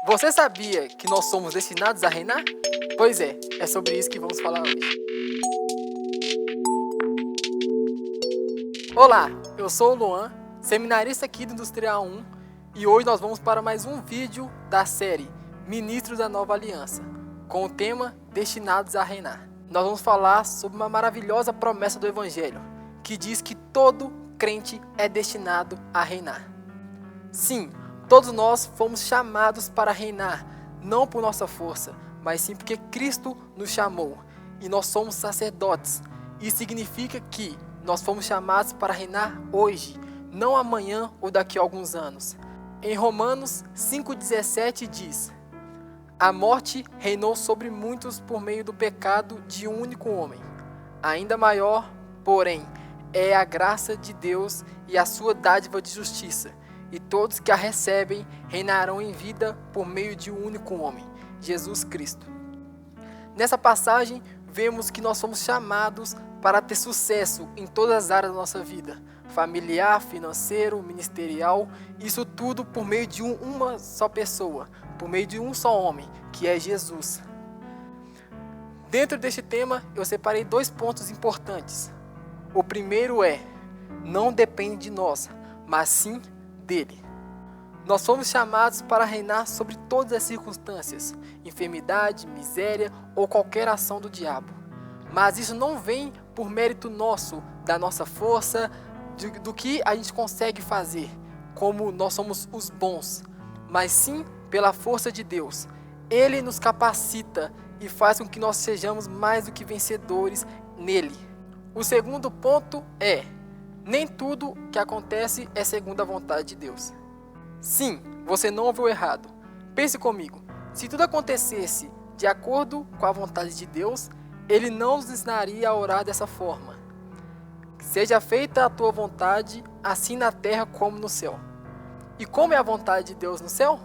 Você sabia que nós somos destinados a reinar? Pois é sobre isso que vamos falar hoje. Olá, eu sou o Luan, seminarista aqui do Industrial 1, e hoje nós vamos para mais um vídeo da série Ministros da Nova Aliança, com o tema Destinados a Reinar. Nós vamos falar sobre uma maravilhosa promessa do Evangelho, que diz que todo crente é destinado a reinar. Sim, todos nós fomos chamados para reinar, não por nossa força, mas sim porque Cristo nos chamou, e nós somos sacerdotes. Isso significa que nós fomos chamados para reinar hoje, não amanhã ou daqui a alguns anos. Em Romanos 5,17 diz: a morte reinou sobre muitos por meio do pecado de um único homem. Ainda maior, porém, é a graça de Deus e a sua dádiva de justiça, e todos que a recebem reinarão em vida por meio de um único homem, Jesus Cristo. Nessa passagem, vemos que nós somos chamados para ter sucesso em todas as áreas da nossa vida, familiar, financeiro, ministerial, isso tudo por meio de uma só pessoa, por meio de um só homem, que é Jesus. Dentro deste tema, eu separei 2 pontos importantes. O primeiro é: não depende de nós, mas sim dele. Nós somos chamados para reinar sobre todas as circunstâncias, enfermidade, miséria ou qualquer ação do diabo. Mas isso não vem por mérito nosso, da nossa força, do que a gente consegue fazer, como nós somos os bons, mas sim pela força de Deus. Ele nos capacita e faz com que nós sejamos mais do que vencedores nele. O segundo ponto é: nem tudo que acontece é segundo a vontade de Deus. Sim, você não ouviu errado. Pense comigo, se tudo acontecesse de acordo com a vontade de Deus, Ele não nos ensinaria a orar dessa forma. Seja feita a tua vontade, assim na terra como no céu. E como é a vontade de Deus no céu?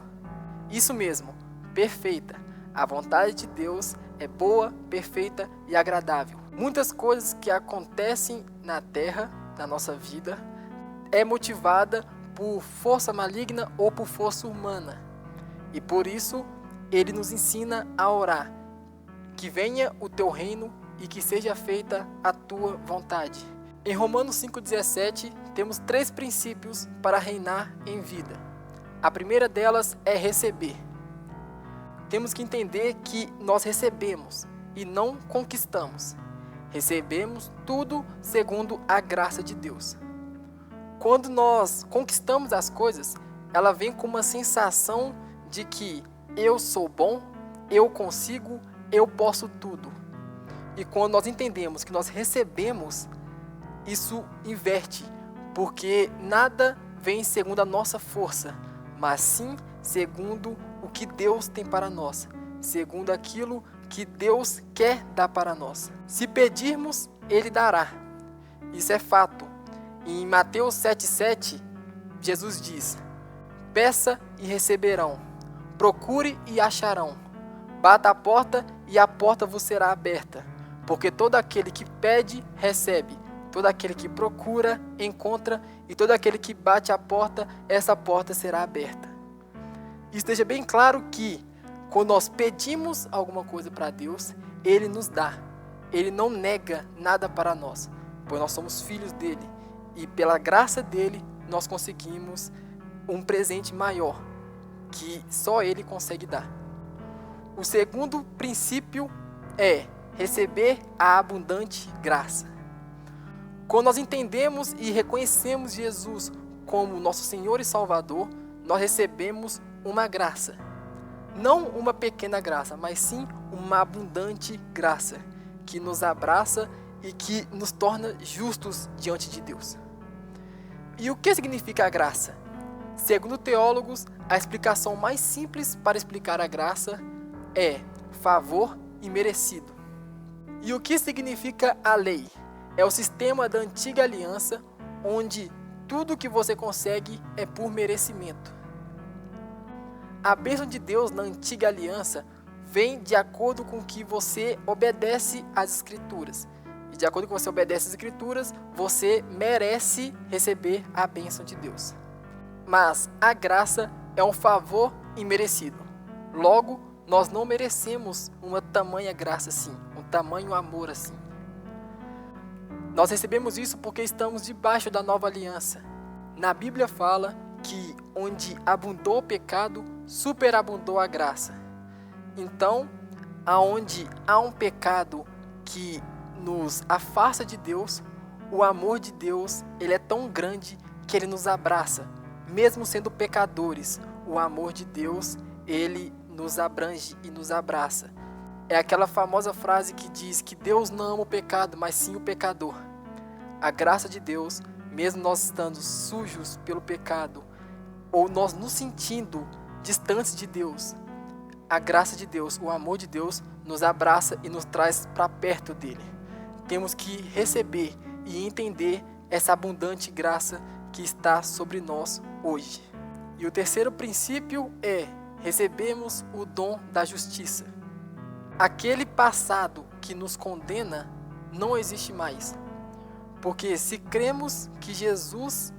Isso mesmo, perfeita. A vontade de Deus é boa, perfeita e agradável. Muitas coisas que acontecem na terra, na nossa vida, é motivada por força maligna ou por força humana. E por isso, Ele nos ensina a orar: que venha o teu reino e que seja feita a tua vontade. Em Romanos 5,17, temos 3 princípios para reinar em vida. A primeira delas é receber. Temos que entender que nós recebemos e não conquistamos. Recebemos tudo segundo a graça de Deus. Quando nós conquistamos as coisas, ela vem com uma sensação de que eu sou bom, eu consigo, eu posso tudo. E quando nós entendemos que nós recebemos, isso inverte, porque nada vem segundo a nossa força, mas sim segundo o que Deus tem para nós, segundo aquilo que Deus quer dar para nós. Se pedirmos, Ele dará. Isso é fato. Em Mateus 7,7, Jesus diz: peça e receberão, procure e acharão, bata a porta e a porta vos será aberta. Porque todo aquele que pede, recebe, todo aquele que procura, encontra, e todo aquele que bate a porta, essa porta será aberta. Esteja bem claro que, quando nós pedimos alguma coisa para Deus, Ele nos dá. Ele não nega nada para nós, pois nós somos filhos dEle. E pela graça dEle, nós conseguimos um presente maior, que só Ele consegue dar. O segundo princípio é receber a abundante graça. Quando nós entendemos e reconhecemos Jesus como nosso Senhor e Salvador, nós recebemos uma graça. Não uma pequena graça, mas sim uma abundante graça, que nos abraça e que nos torna justos diante de Deus. E o que significa a graça? Segundo teólogos, a explicação mais simples para explicar a graça é favor imerecido. E o que significa a lei? É o sistema da antiga aliança, onde tudo que você consegue é por merecimento. A bênção de Deus na antiga aliança vem de acordo com que você obedece às Escrituras. E de acordo com que você obedece às Escrituras, você merece receber a bênção de Deus. Mas a graça é um favor imerecido. Logo, nós não merecemos uma tamanha graça assim, um tamanho amor assim. Nós recebemos isso porque estamos debaixo da nova aliança. Na Bíblia fala que onde abundou o pecado, superabundou a graça. Então, aonde há um pecado que nos afasta de Deus, o amor de Deus, ele é tão grande que ele nos abraça. Mesmo sendo pecadores, o amor de Deus, ele nos abrange e nos abraça. É aquela famosa frase que diz que Deus não ama o pecado, mas sim o pecador. A graça de Deus, mesmo nós estando sujos pelo pecado, ou nós nos sentindo distantes de Deus, a graça de Deus, o amor de Deus, nos abraça e nos traz para perto dele. Temos que receber e entender essa abundante graça que está sobre nós hoje. E o terceiro princípio é: recebemos o dom da justiça. Aquele passado que nos condena não existe mais. Porque se cremos que Jesus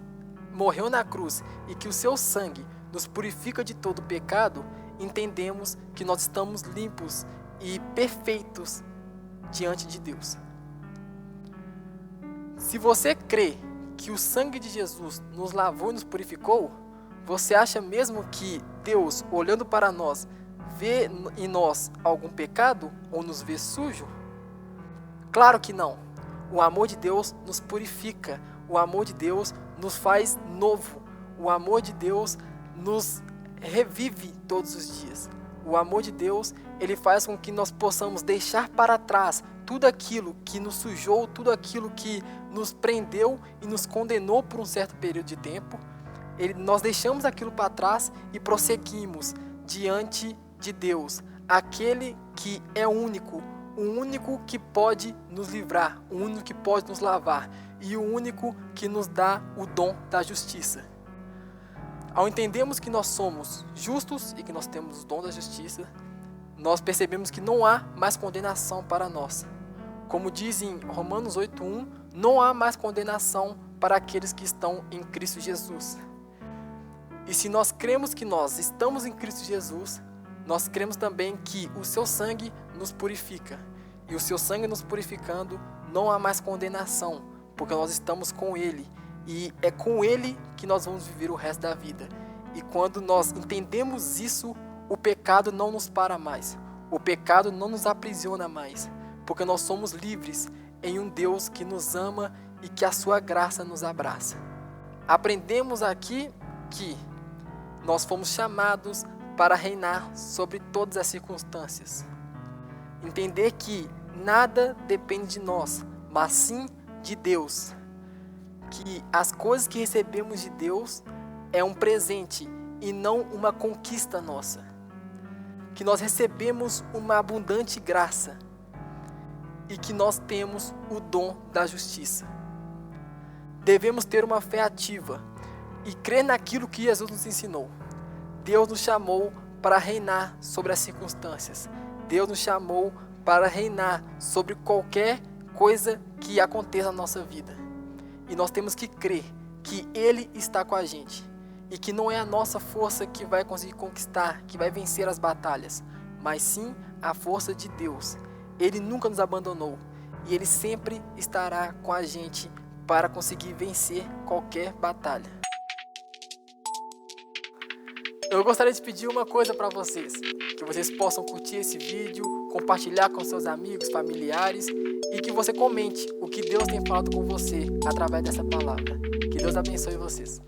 morreu na cruz e que o seu sangue nos purifica de todo pecado, entendemos que nós estamos limpos e perfeitos diante de Deus. Se você crê que o sangue de Jesus nos lavou e nos purificou, você acha mesmo que Deus, olhando para nós, vê em nós algum pecado ou nos vê sujo? Claro que não. O amor de Deus nos purifica. O amor de Deus nos faz novo. O amor de Deus nos revive todos os dias. O amor de Deus, ele faz com que nós possamos deixar para trás tudo aquilo que nos sujou, tudo aquilo que nos prendeu e nos condenou por um certo período de tempo. Nós deixamos aquilo para trás e prosseguimos diante de Deus, aquele que é único, o único que pode nos livrar, o único que pode nos lavar e o único que nos dá o dom da justiça. Ao entendermos que nós somos justos e que nós temos o dom da justiça, nós percebemos que não há mais condenação para nós. Como diz em Romanos 8:1, não há mais condenação para aqueles que estão em Cristo Jesus. E se nós cremos que nós estamos em Cristo Jesus, nós cremos também que o seu sangue nos purifica. E o seu sangue nos purificando, não há mais condenação, porque nós estamos com Ele. E é com Ele que nós vamos viver o resto da vida. E quando nós entendemos isso, o pecado não nos para mais. O pecado não nos aprisiona mais. Porque nós somos livres em um Deus que nos ama e que a sua graça nos abraça. Aprendemos aqui que nós fomos chamados para reinar sobre todas as circunstâncias. Entender que nada depende de nós, mas sim de Deus. Que as coisas que recebemos de Deus é um presente e não uma conquista nossa. Que nós recebemos uma abundante graça e que nós temos o dom da justiça. Devemos ter uma fé ativa e crer naquilo que Jesus nos ensinou. Deus nos chamou para reinar sobre as circunstâncias. Deus nos chamou para reinar sobre qualquer coisa que aconteça na nossa vida. E nós temos que crer que Ele está com a gente. E que não é a nossa força que vai conseguir conquistar, que vai vencer as batalhas. Mas sim a força de Deus. Ele nunca nos abandonou. E Ele sempre estará com a gente para conseguir vencer qualquer batalha. Eu gostaria de pedir uma coisa para vocês. Que vocês possam curtir esse vídeo, compartilhar com seus amigos, familiares e que você comente o que Deus tem falado com você através dessa palavra. Que Deus abençoe vocês.